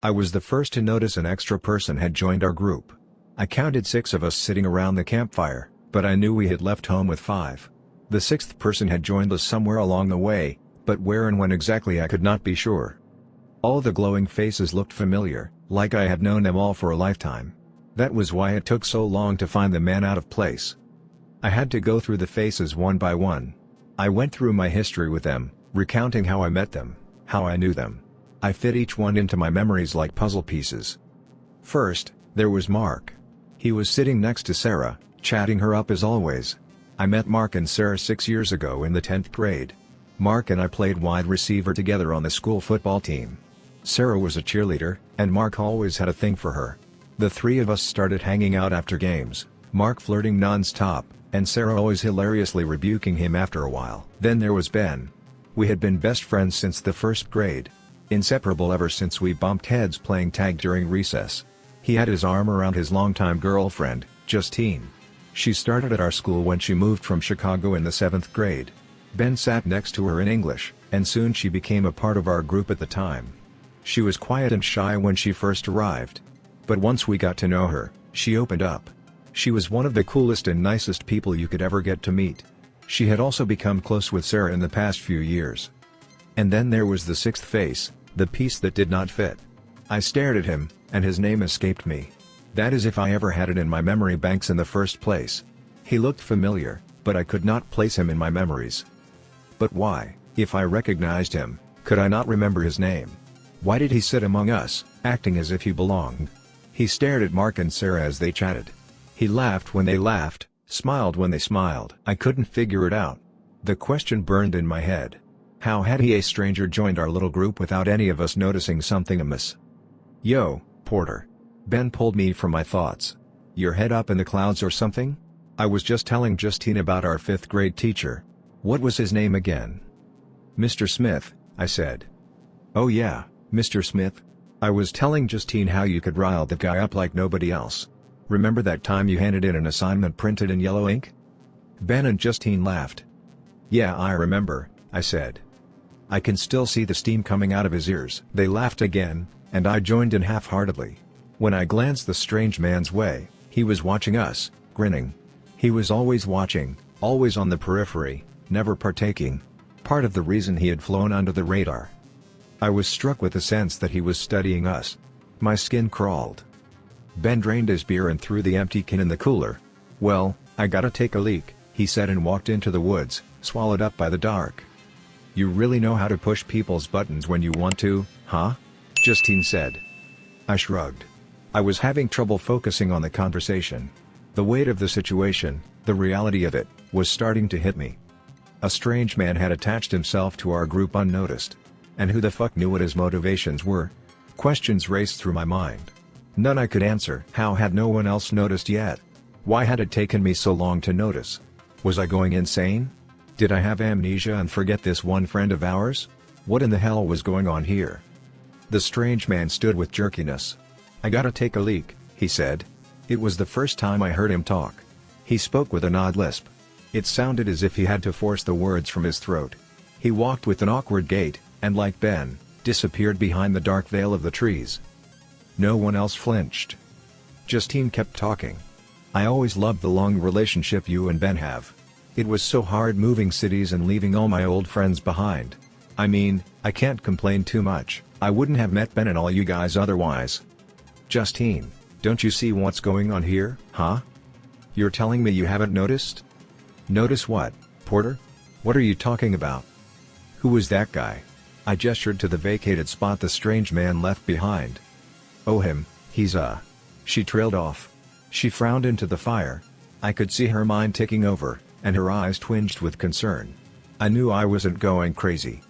I was the first to notice an extra person had joined our group. I counted 6 of us sitting around the campfire, but I knew we had left home with 5. The 6th person had joined us somewhere along the way, but where and when exactly I could not be sure. All the glowing faces looked familiar, like I had known them all for a lifetime. That was why it took so long to find the man out of place. I had to go through the faces one by one. I went through my history with them, recounting how I met them, how I knew them. I fit each one into my memories like puzzle pieces. First, there was Mark. He was sitting next to Sarah, chatting her up as always. I met Mark and Sarah 6 years ago in the 10th grade. Mark and I played wide receiver together on the school football team. Sarah was a cheerleader, and Mark always had a thing for her. The 3 of us started hanging out after games, Mark flirting non-stop, and Sarah always hilariously rebuking him after a while. Then there was Ben. We had been best friends since the 1st grade. Inseparable ever since we bumped heads playing tag during recess. He had his arm around his longtime girlfriend, Justine. She started at our school when she moved from Chicago in the 7th grade. Ben sat next to her in English, and soon she became a part of our group at the time. She was quiet and shy when she first arrived. But once we got to know her, she opened up. She was one of the coolest and nicest people you could ever get to meet. She had also become close with Sarah in the past few years. And then there was the 6th face, the piece that did not fit. I stared at him, and his name escaped me. That is if I ever had it in my memory banks in the first place. He looked familiar, but I could not place him in my memories. But why, if I recognized him, could I not remember his name? Why did he sit among us, acting as if he belonged? He stared at Mark and Sarah as they chatted. He laughed when they laughed, smiled when they smiled. I couldn't figure it out. The question burned in my head. How had he, a stranger, joined our little group without any of us noticing something amiss? "Yo, Porter." Ben pulled me from my thoughts. "Your head up in the clouds or something?" "I was just telling Justine about our 5th grade teacher." "What was his name again?" "Mr. Smith," I said. "Oh yeah, Mr. Smith? I was telling Justine how you could rile the guy up like nobody else. Remember that time you handed in an assignment printed in yellow ink?" Ben and Justine laughed. "Yeah, I remember," I said. I can still see the steam coming out of his ears. They laughed again, and I joined in half-heartedly. When I glanced the strange man's way, he was watching us, grinning. He was always watching, always on the periphery, never partaking. Part of the reason he had flown under the radar. I was struck with the sense that he was studying us. My skin crawled. Ben drained his beer and threw the empty can in the cooler. "Well, I gotta take a leak," he said, and walked into the woods, swallowed up by the dark. "You really know how to push people's buttons when you want to, huh?" Justine said. I shrugged. I was having trouble focusing on the conversation. The weight of the situation, the reality of it, was starting to hit me. A strange man had attached himself to our group unnoticed. And who the fuck knew what his motivations were? Questions raced through my mind. None I could answer. How had no one else noticed yet? Why had it taken me so long to notice? Was I going insane? Did I have amnesia and forget this one friend of ours? What in the hell was going on here? The strange man stood with jerkiness. "I gotta take a leak," he said. It was the first time I heard him talk. He spoke with an odd lisp. It sounded as if he had to force the words from his throat. He walked with an awkward gait, and like Ben, disappeared behind the dark veil of the trees. No one else flinched. Justine kept talking. "I always loved the long relationship you and Ben have. It was so hard moving cities and leaving all my old friends behind. I mean, I can't complain too much. I wouldn't have met Ben and all you guys otherwise." "Justine, don't you see what's going on here, huh? You're telling me you haven't noticed?" "Notice what, Porter? What are you talking about?" "Who was that guy?" I gestured to the vacated spot the strange man left behind. "Oh, him, he's She trailed off. She frowned into the fire. I could see her mind ticking over, and her eyes twinged with concern. I knew I wasn't going crazy.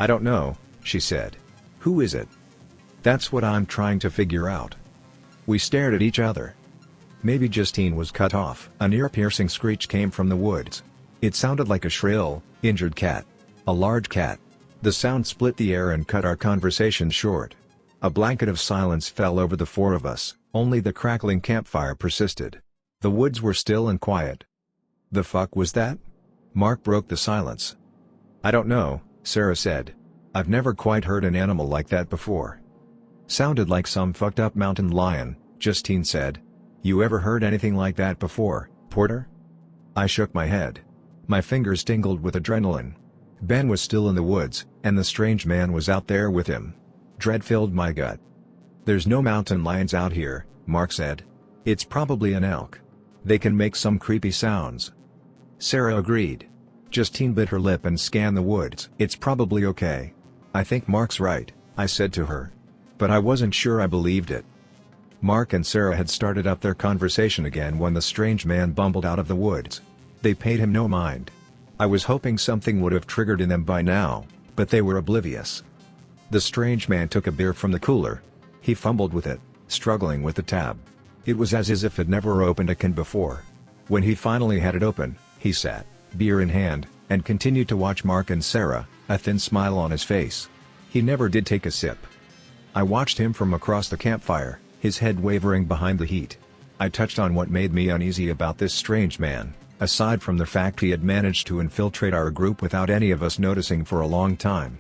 "I don't know," she said. "Who is it?" "That's what I'm trying to figure out." We stared at each other. Maybe Justine was cut off. An ear-piercing screech came from the woods. It sounded like a shrill, injured cat. A large cat. The sound split the air and cut our conversation short. A blanket of silence fell over the 4 of us, only the crackling campfire persisted. The woods were still and quiet. "The fuck was that?" Mark broke the silence. "I don't know," Sarah said. "I've never quite heard an animal like that before." Sounded like some fucked up mountain lion, Justine said. You ever heard anything like that before, Porter? I shook my head. My fingers tingled with adrenaline. Ben was still in the woods, and the strange man was out there with him. Dread filled my gut. There's no mountain lions out here, Mark said. It's probably an elk. They can make some creepy sounds. Sarah agreed. Justine bit her lip and scanned the woods. It's probably okay. I think Mark's right, I said to her. But I wasn't sure I believed it. Mark and Sarah had started up their conversation again when the strange man bumbled out of the woods. They paid him no mind. I was hoping something would have triggered in them by now, but they were oblivious. The strange man took a beer from the cooler. He fumbled with it, struggling with the tab. It was as if he'd never opened a can before. When he finally had it open, he sat, beer in hand, and continued to watch Mark and Sarah, a thin smile on his face. He never did take a sip. I watched him from across the campfire, his head wavering behind the heat. I touched on what made me uneasy about this strange man, aside from the fact he had managed to infiltrate our group without any of us noticing for a long time.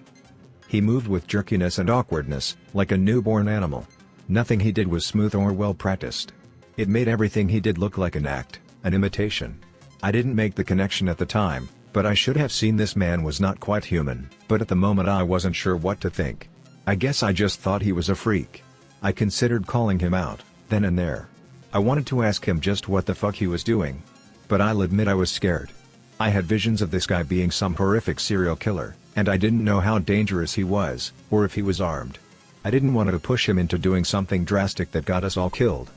He moved with jerkiness and awkwardness, like a newborn animal. Nothing he did was smooth or well practiced. It made everything he did look like an act, an imitation. I didn't make the connection at the time, but I should have seen this man was not quite human. But at the moment I wasn't sure what to think. I guess I just thought he was a freak. I considered calling him out, then and there. I wanted to ask him just what the fuck he was doing. But I'll admit I was scared. I had visions of this guy being some horrific serial killer, and I didn't know how dangerous he was, or if he was armed. I didn't want to push him into doing something drastic that got us all killed.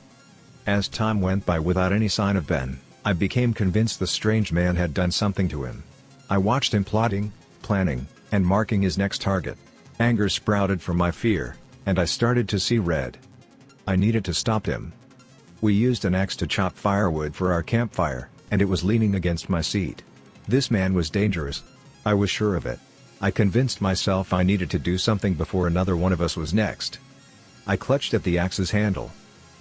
As time went by without any sign of Ben, I became convinced the strange man had done something to him. I watched him plotting, planning, and marking his next target. Anger sprouted from my fear, and I started to see red. I needed to stop him. We used an axe to chop firewood for our campfire, and it was leaning against my seat. This man was dangerous. I was sure of it. I convinced myself I needed to do something before another one of us was next. I clutched at the axe's handle.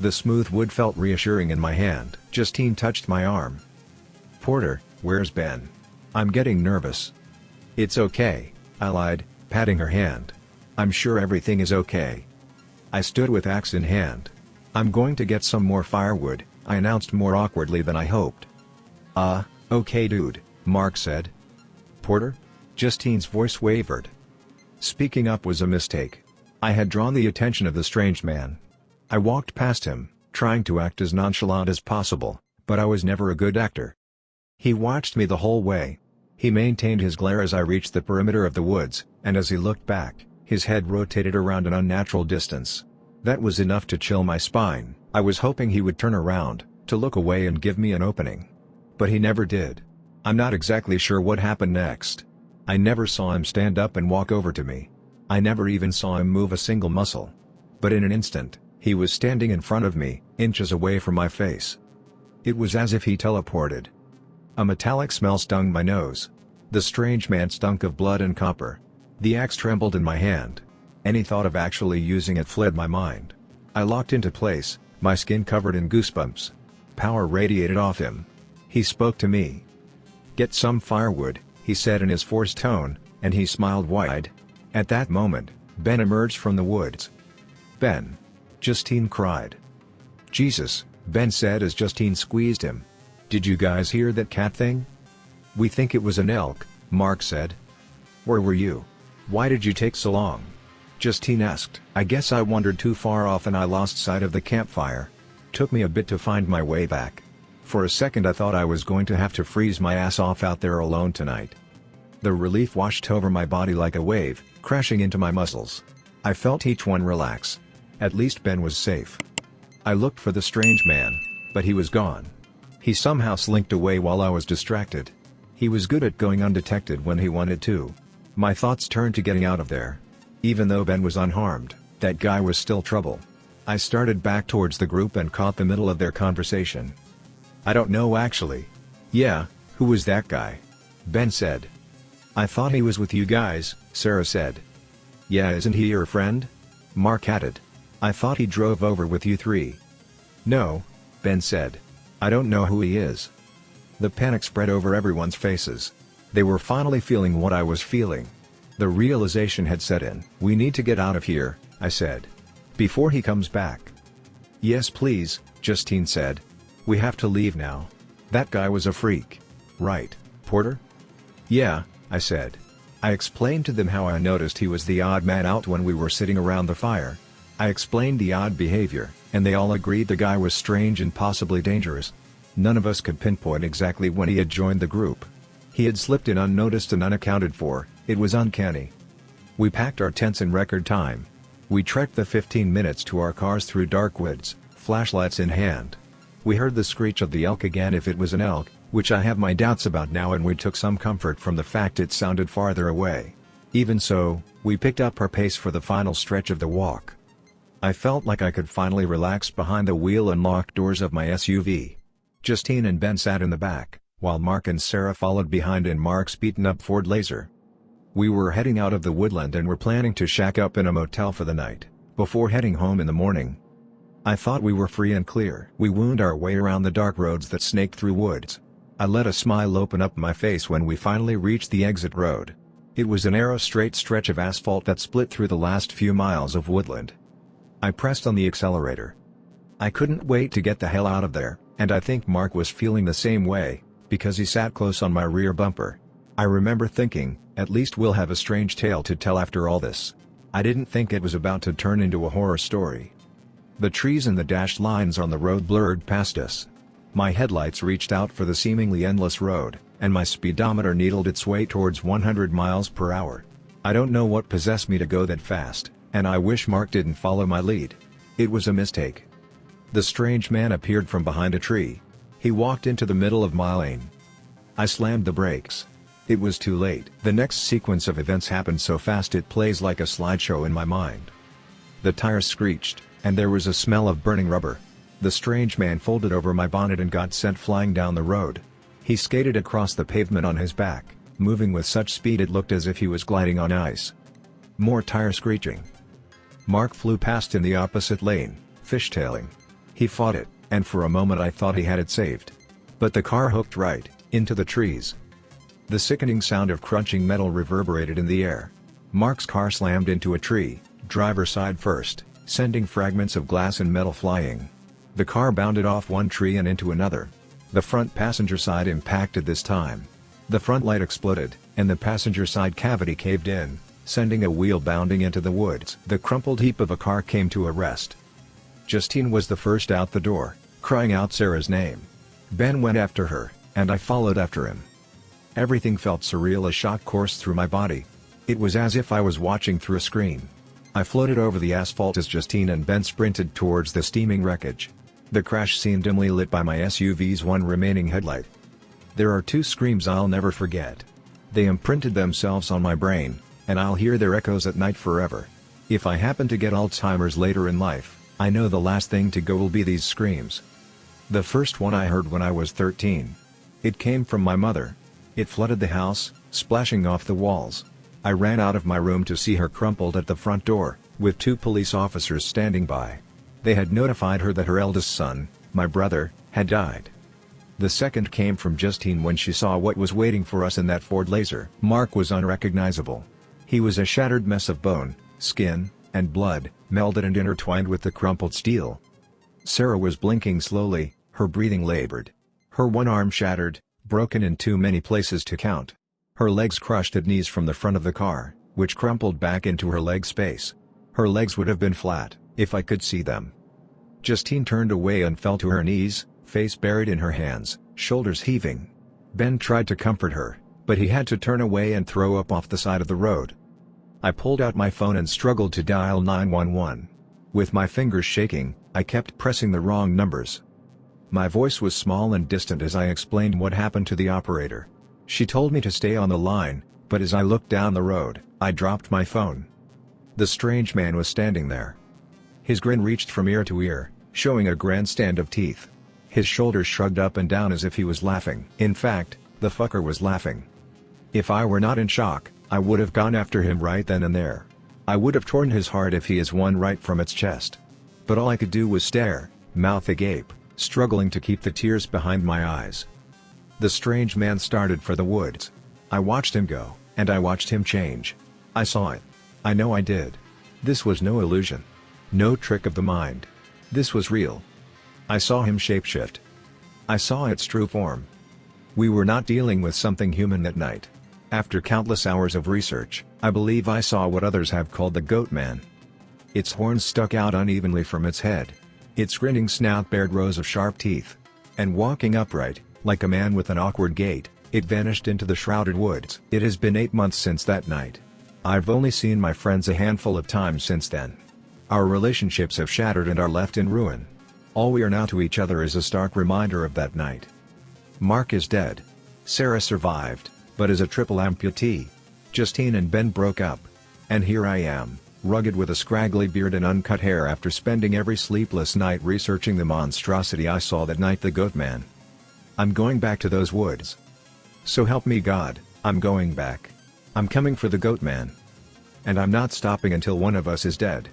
The smooth wood felt reassuring in my hand. Justine touched my arm. Porter, where's Ben? I'm getting nervous. It's okay, I lied, patting her hand. I'm sure everything is okay. I stood with axe in hand. I'm going to get some more firewood, I announced more awkwardly than I hoped. Okay dude, Mark said. Porter? Justine's voice wavered. Speaking up was a mistake. I had drawn the attention of the strange man. I walked past him, trying to act as nonchalant as possible, but I was never a good actor. He watched me the whole way. He maintained his glare as I reached the perimeter of the woods, and as he looked back, his head rotated around an unnatural distance. That was enough to chill my spine. I was hoping he would turn around, to look away and give me an opening. But he never did. I'm not exactly sure what happened next. I never saw him stand up and walk over to me. I never even saw him move a single muscle. But in an instant, he was standing in front of me, inches away from my face. It was as if he teleported. A metallic smell stung my nose. The strange man stunk of blood and copper. The axe trembled in my hand. Any thought of actually using it fled my mind. I locked into place, my skin covered in goosebumps. Power radiated off him. He spoke to me. Get some firewood, he said in his forced tone, and he smiled wide. At that moment, Ben emerged from the woods. Ben! Justine cried. Jesus, Ben said as Justine squeezed him. Did you guys hear that cat thing? We think it was an elk, Mark said. Where were you? Why did you take so long? Justine asked. I guess I wandered too far off and I lost sight of the campfire. Took me a bit to find my way back. For a second I thought I was going to have to freeze my ass off out there alone tonight. The relief washed over my body like a wave, crashing into my muscles. I felt each one relax. At least Ben was safe. I looked for the strange man, but he was gone. He somehow slinked away while I was distracted. He was good at going undetected when he wanted to. My thoughts turned to getting out of there. Even though Ben was unharmed, that guy was still trouble. I started back towards the group and caught the middle of their conversation. I don't know actually. Yeah, who was that guy? Ben said. I thought he was with you guys, Sarah said. Yeah, isn't he your friend? Mark added. I thought he drove over with you three. No, Ben said. I don't know who he is. The panic spread over everyone's faces. They were finally feeling what I was feeling. The realization had set in. We need to get out of here, I said. Before he comes back." "Yes please," Justine said. "We have to leave now. That guy was a freak. Right, Porter?" "Yeah," I said. I explained to them how I noticed he was the odd man out when we were sitting around the fire. I explained the odd behavior, and they all agreed the guy was strange and possibly dangerous. None of us could pinpoint exactly when he had joined the group. He had slipped in unnoticed and unaccounted for. It was uncanny. We packed our tents in record time. We trekked the 15 minutes to our cars through dark woods, flashlights in hand. We heard the screech of the elk again if it was an elk, which I have my doubts about now, and we took some comfort from the fact it sounded farther away. Even so, we picked up our pace for the final stretch of the walk. I felt like I could finally relax behind the wheel and locked doors of my SUV. Justine and Ben sat in the back, while Mark and Sarah followed behind in Mark's beaten-up Ford Laser. We were heading out of the woodland and were planning to shack up in a motel for the night, before heading home in the morning. I thought we were free and clear. We wound our way around the dark roads that snaked through woods. I let a smile open up my face when we finally reached the exit road. It was a narrow straight stretch of asphalt that split through the last few miles of woodland. I pressed on the accelerator. I couldn't wait to get the hell out of there, and I think Mark was feeling the same way, because he sat close on my rear bumper. I remember thinking, at least we'll have a strange tale to tell after all this. I didn't think it was about to turn into a horror story. The trees and the dashed lines on the road blurred past us. My headlights reached out for the seemingly endless road, and my speedometer needled its way towards 100 miles per hour. I don't know what possessed me to go that fast, and I wish Mark didn't follow my lead. It was a mistake. The strange man appeared from behind a tree. He walked into the middle of my lane. I slammed the brakes. It was too late. The next sequence of events happened so fast it plays like a slideshow in my mind. The tires screeched, and there was a smell of burning rubber. The strange man folded over my bonnet and got sent flying down the road. He skated across the pavement on his back, moving with such speed it looked as if he was gliding on ice. More tire screeching. Mark flew past in the opposite lane, fishtailing. He fought it, and for a moment I thought he had it saved. But the car hooked right into the trees. The sickening sound of crunching metal reverberated in the air. Mark's car slammed into a tree, driver's side first, sending fragments of glass and metal flying. The car bounded off one tree and into another. The front passenger side impacted this time. The front light exploded, and the passenger side cavity caved in, sending a wheel bounding into the woods. The crumpled heap of a car came to a rest. Justine was the first out the door, crying out Sarah's name. Ben went after her, and I followed after him. Everything felt surreal. A shock coursed through my body. It was as if I was watching through a screen. I floated over the asphalt as Justine and Ben sprinted towards the steaming wreckage. The crash scene dimly lit by my SUV's one remaining headlight. There are two screams I'll never forget. They imprinted themselves on my brain, and I'll hear their echoes at night forever. If I happen to get Alzheimer's later in life, I know the last thing to go will be these screams. The first one I heard when I was 13. It came from my mother. It flooded the house, splashing off the walls. I ran out of my room to see her crumpled at the front door, with two police officers standing by. They had notified her that her eldest son, my brother, had died. The second came from Justine when she saw what was waiting for us in that Ford Laser. Mark was unrecognizable. He was a shattered mess of bone, skin, and blood, melded and intertwined with the crumpled steel. Sarah was blinking slowly, her breathing labored. Her one arm shattered, broken in too many places to count. Her legs crushed at knees from the front of the car, which crumpled back into her leg space. Her legs would have been flat, if I could see them. Justine turned away and fell to her knees, face buried in her hands, shoulders heaving. Ben tried to comfort her, but he had to turn away and throw up off the side of the road. I pulled out my phone and struggled to dial 911. With my fingers shaking, I kept pressing the wrong numbers. My voice was small and distant as I explained what happened to the operator. She told me to stay on the line, but as I looked down the road, I dropped my phone. The strange man was standing there. His grin reached from ear to ear, showing a grandstand of teeth. His shoulders shrugged up and down as if he was laughing. In fact, the fucker was laughing. If I were not in shock, I would have gone after him right then and there. I would have torn his heart if he is one right from its chest. But all I could do was stare, mouth agape, struggling to keep the tears behind my eyes. The strange man started for the woods. I watched him go, and I watched him change. I saw it. I know I did. This was no illusion. No trick of the mind. This was real. I saw him shapeshift. I saw its true form. We were not dealing with something human that night. After countless hours of research, I believe I saw what others have called the goat man. Its horns stuck out unevenly from its head. Its grinning snout bared rows of sharp teeth. And walking upright, like a man with an awkward gait, it vanished into the shrouded woods. It has been 8 months since that night. I've only seen my friends a handful of times since then. Our relationships have shattered and are left in ruin. All we are now to each other is a stark reminder of that night. Mark is dead. Sarah survived, but is a triple amputee. Justine and Ben broke up. And here I am, rugged with a scraggly beard and uncut hair after spending every sleepless night researching the monstrosity I saw that night, the goat man. I'm going back to those woods. So help me God, I'm going back. I'm coming for the goat man. And I'm not stopping until one of us is dead.